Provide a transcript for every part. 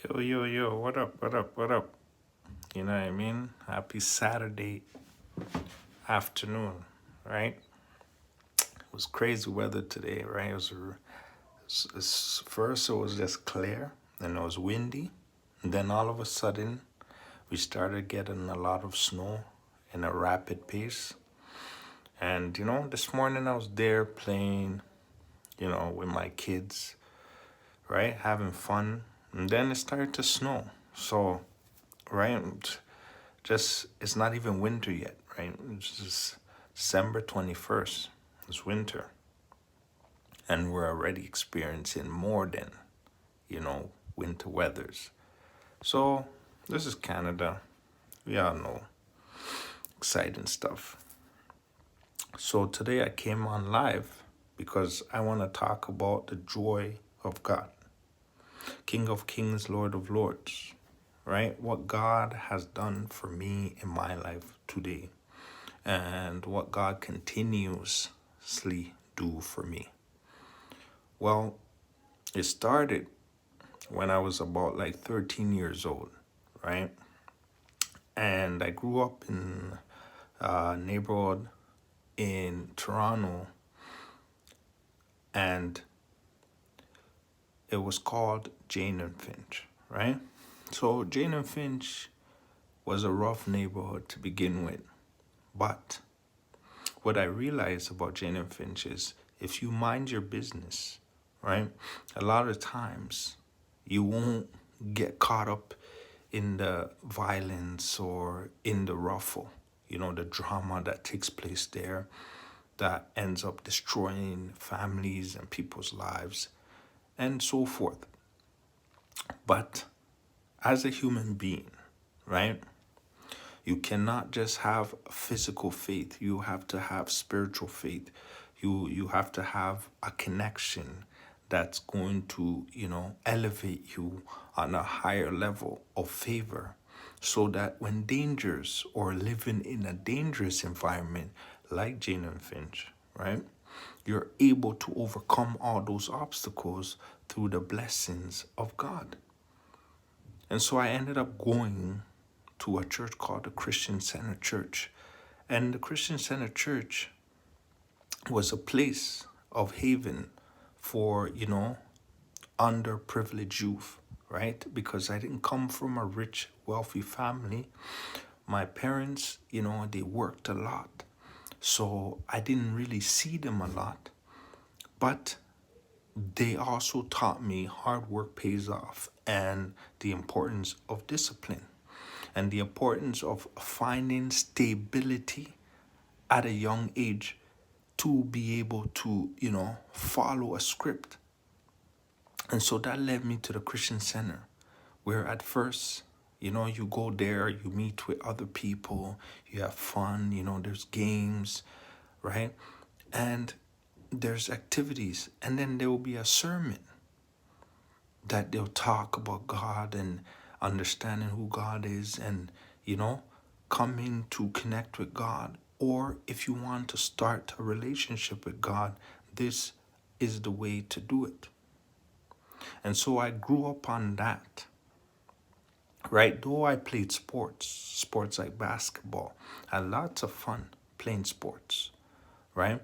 Yo, yo, yo, what up, what up, what up? You know what I mean? Happy Saturday afternoon, right? It was crazy weather today, right? First it was just clear, then it was windy, and then all of a sudden we started getting a lot of snow in a rapid pace. And this morning I was there playing, with my kids, right? Having fun. And then it started to snow. So, right? Just it's not even winter yet, right? It's just December 21st. It's winter. And we're already experiencing more than, winter weathers. So this is Canada. We all know exciting stuff. So today I came on live because I want to talk about the joy of God. King of Kings, Lord of Lords, right? What God has done for me in my life today and what God continuously do for me. Well, it started when I was about like 13 years old, right? And I grew up in a neighborhood in Toronto, and it was called Jane and Finch, right? So Jane and Finch was a rough neighborhood to begin with, but what I realized about Jane and Finch is if you mind your business, right, a lot of times you won't get caught up in the violence or in the ruffle, the drama that takes place there that ends up destroying families and people's lives and so forth. But as a human being, right, you cannot just have physical faith. You have to have spiritual faith. You have to have a connection that's going to, elevate you on a higher level of favor so that when dangers or living in a dangerous environment like Jane and Finch, right? You're able to overcome all those obstacles through the blessings of God. And so I ended up going to a church called the Christian Center Church. And the Christian Center Church was a place of haven for, underprivileged youth, right? Because I didn't come from a rich, wealthy family. My parents, they worked a lot. So I didn't really see them a lot. But they also taught me hard work pays off and the importance of discipline and the importance of finding stability at a young age to be able to, follow a script. And so that led me to the Christian Center, where at first, you go there, you meet with other people, you have fun, there's games, right? And there's activities, and then there will be a sermon that they'll talk about God and understanding who God is and, coming to connect with God. Or if you want to start a relationship with God, this is the way to do it. And so I grew up on that. Right? Though I played sports like basketball, I had lots of fun playing sports, right?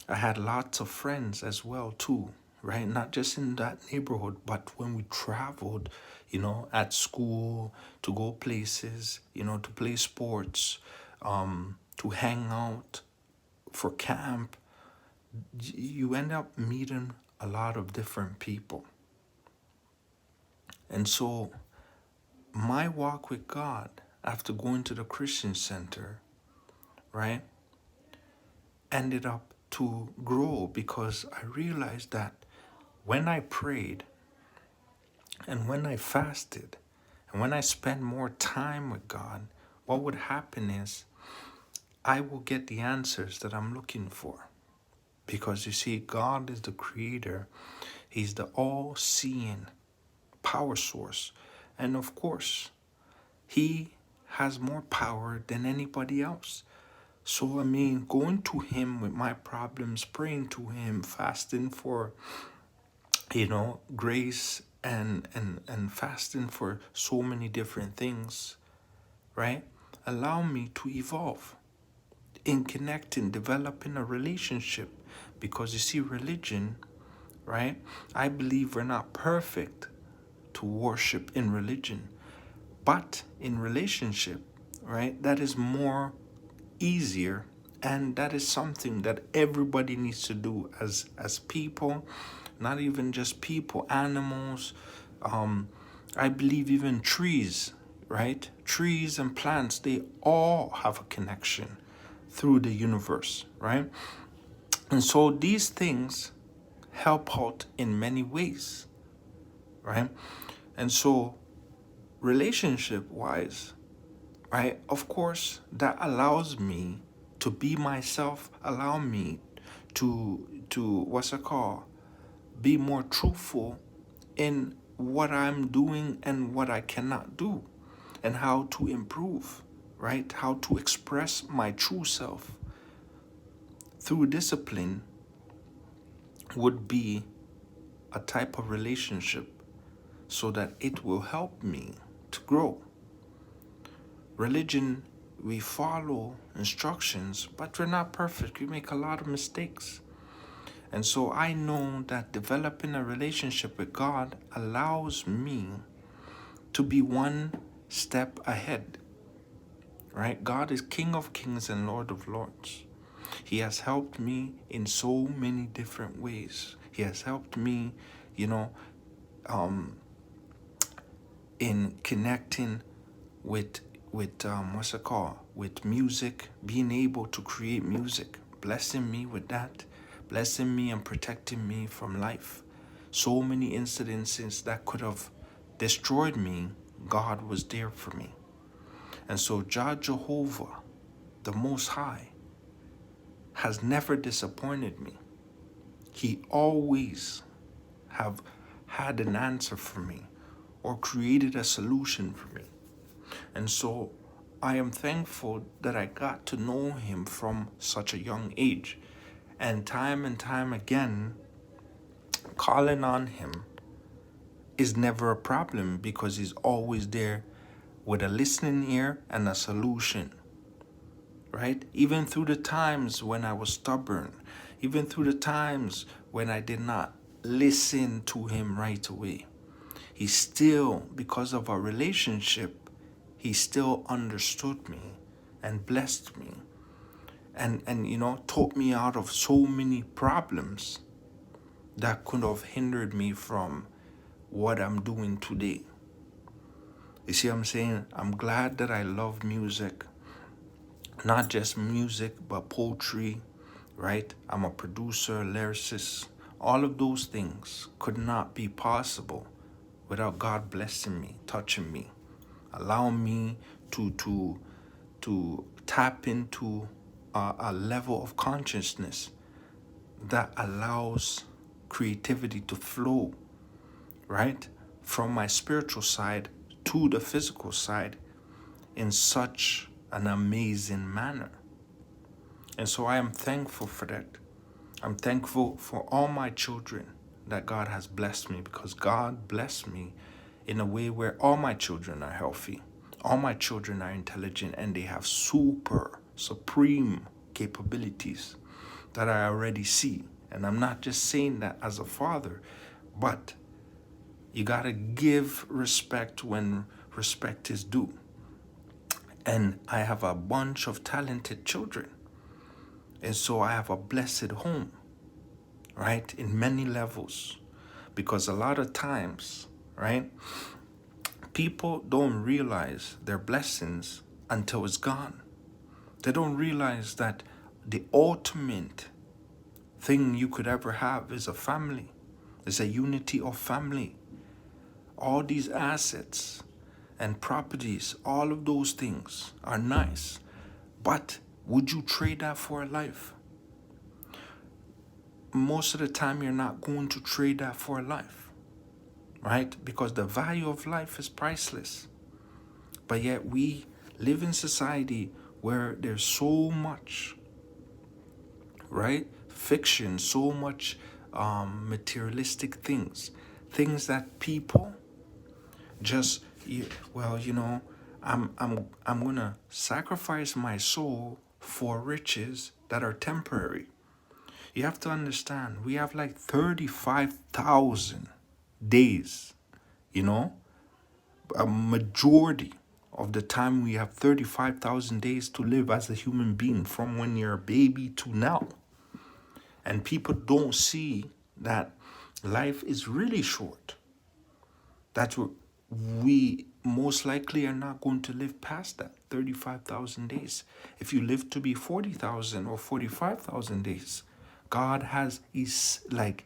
I had lots of friends as well too, right? Not just in that neighborhood, but when we traveled, at school to go places, to play sports, to hang out for camp, you end up meeting a lot of different people. And so my walk with God after going to the Christian Center, right, ended up to grow because I realized that when I prayed and when I fasted and when I spent more time with God, what would happen is I will get the answers that I'm looking for. Because you see, God is the creator. He's the all-seeing power source. And of course, He has more power than anybody else. So, going to Him with my problems, praying to Him, fasting for grace and fasting for so many different things, right? Allow me to evolve in connecting, developing a relationship. Because you see, religion, right? I believe we're not perfect to worship in religion, but in relationship, right? That is more easier, and that is something that everybody needs to do as people, not even just people, animals. I believe even trees, right? Trees and plants, they all have a connection through the universe, right? And so these things help out in many ways, right? And so relationship wise, right? Of course, that allows me to be myself, allow me to what's it called? Be more truthful in what I'm doing and what I cannot do, and how to improve, right? How to express my true self through discipline would be a type of relationship so that it will help me to grow. Religion, we follow instructions, but we're not perfect. We make a lot of mistakes. And so I know that developing a relationship with God allows me to be one step ahead, right? God is King of Kings and Lord of Lords. He has helped me in so many different ways. He has helped me, you know, in connecting with what's it called? With music, being able to create music, blessing me with that, blessing me and protecting me from life. So many incidences that could have destroyed me, God was there for me. And so Jah Jehovah, the Most High, has never disappointed me. He always have had an answer for me or created a solution for me. And so I am thankful that I got to know him from such a young age. And time again, calling on him is never a problem because he's always there with a listening ear and a solution, right? Even through the times when I was stubborn, even through the times when I did not listen to him right away, he still, because of our relationship, he still understood me and blessed me and taught me out of so many problems that could have hindered me from what I'm doing today. You see what I'm saying? I'm glad that I love music. Not just music, but poetry, right? I'm a producer, lyricist. All of those things could not be possible without God blessing me, touching me, allowing me to tap into a level of consciousness that allows creativity to flow, right? From my spiritual side to the physical side in such an amazing manner. And so I am thankful for that. I'm thankful for all my children that God has blessed me, because God blessed me in a way where all my children are healthy. All my children are intelligent and they have supreme capabilities that I already see. And I'm not just saying that as a father, but you got to give respect when respect is due. And I have a bunch of talented children. And so I have a blessed home, right? In many levels. Because a lot of times, right, people don't realize their blessings until it's gone. They don't realize that the ultimate thing you could ever have is a family. It's a unity of family. All these assets and properties, all of those things are nice. But would you trade that for a life? Most of the time, you're not going to trade that for a life, right? Because the value of life is priceless. But yet we live in society where there's so much, right? Fiction, so much materialistic things, things that people just, well, I'm gonna sacrifice my soul for riches that are temporary. You have to understand, we have like 35,000 days, you know, a majority of the time we have 35,000 days to live as a human being from when you're a baby to now. And people don't see that life is really short. That we most likely are not going to live past that 35,000 days. If you live to be 40,000 or 45,000 days, God has like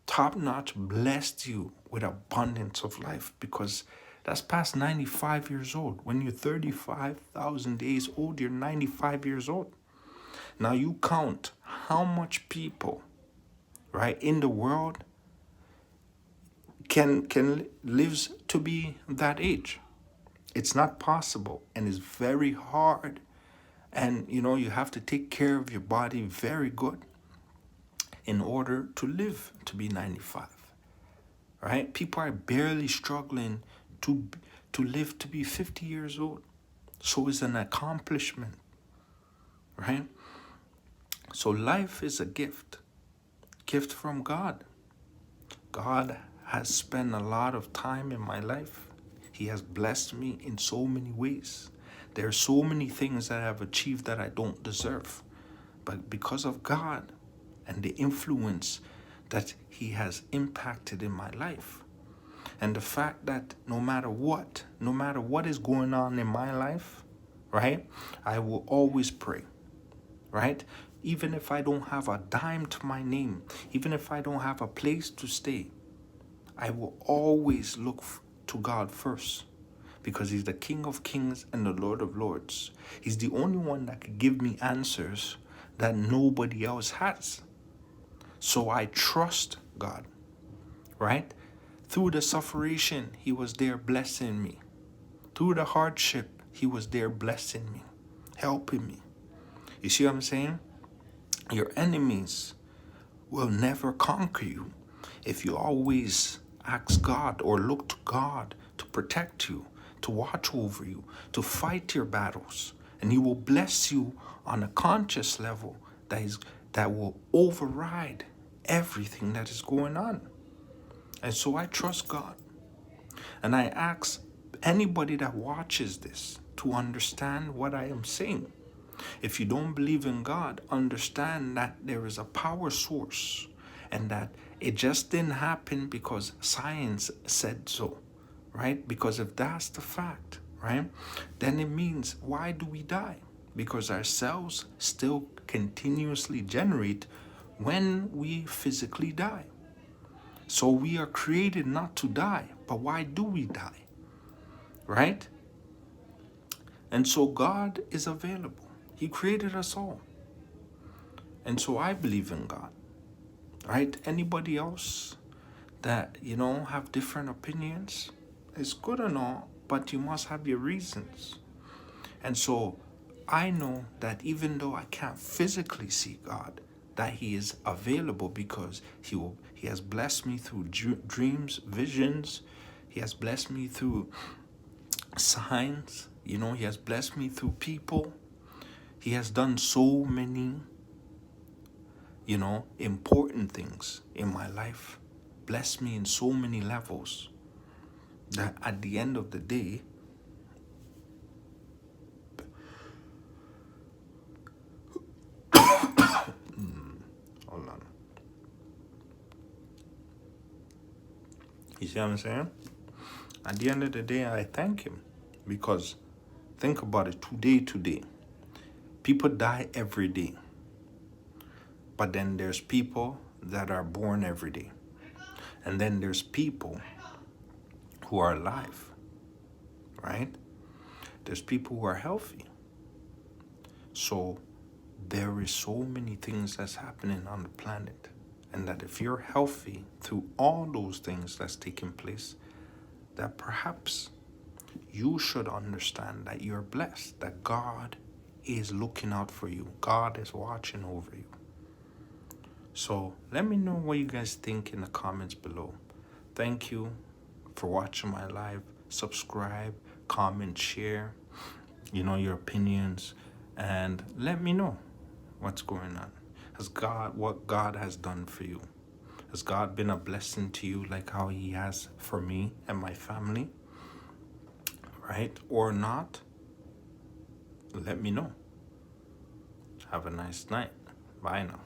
top notch blessed you with abundance of life, because that's past 95 years old. When you're 35,000 days old, you're 95 years old. Now you count how much people, right, in the world can lives to be that age. It's not possible, and it's very hard. And you have to take care of your body very good in order to live to be 95. Right? People are barely struggling to live to be 50 years old. So it's an accomplishment. Right? So life is a gift from God. God has spent a lot of time in my life. He has blessed me in so many ways. There are so many things that I have achieved that I don't deserve. But because of God and the influence that He has impacted in my life, and the fact that no matter what is going on in my life, right, I will always pray, right? Even if I don't have a dime to my name, even if I don't have a place to stay, I will always look to God first, because He's the King of Kings and the Lord of Lords. He's the only one that can give me answers that nobody else has. So I trust God, right? Through the suffering, He was there blessing me. Through the hardship, He was there blessing me, helping me. You see what I'm saying? Your enemies will never conquer you if you always ask God or look to God to protect you, to watch over you, to fight your battles. And He will bless you on a conscious level that will override everything that is going on. And so I trust God. And I ask anybody that watches this to understand what I am saying. If you don't believe in God, understand that there is a power source, and that it just didn't happen because science said so, right? Because if that's the fact, right, then it means, why do we die? Because our cells still continuously generate when we physically die. So we are created not to die, but why do we die? Right? And so God is available. He created us all. And so I believe in God. Right? Anybody else that, have different opinions, it's good and all, but you must have your reasons. And so I know that even though I can't physically see God, that He is available, because He has blessed me through dreams, visions. He has blessed me through signs. He has blessed me through people. He has done so many, important things in my life. Blessed me in so many levels that at the end of the day, hold on. You see what I'm saying? At the end of the day, I thank Him, because think about it, today, people die every day. But then there's people that are born every day. And then there's people who are alive, right? There's people who are healthy. So there is so many things that's happening on the planet. And that if you're healthy through all those things that's taking place, that perhaps you should understand that you're blessed, that God is looking out for you. God is watching over you. So let me know what you guys think in the comments below. Thank you for watching my live. Subscribe, comment, share, your opinions, and let me know what's going on. What God has done for you? Has God been a blessing to you like how he has for me and my family? Right? Or not? Let me know. Have a nice night. Bye now.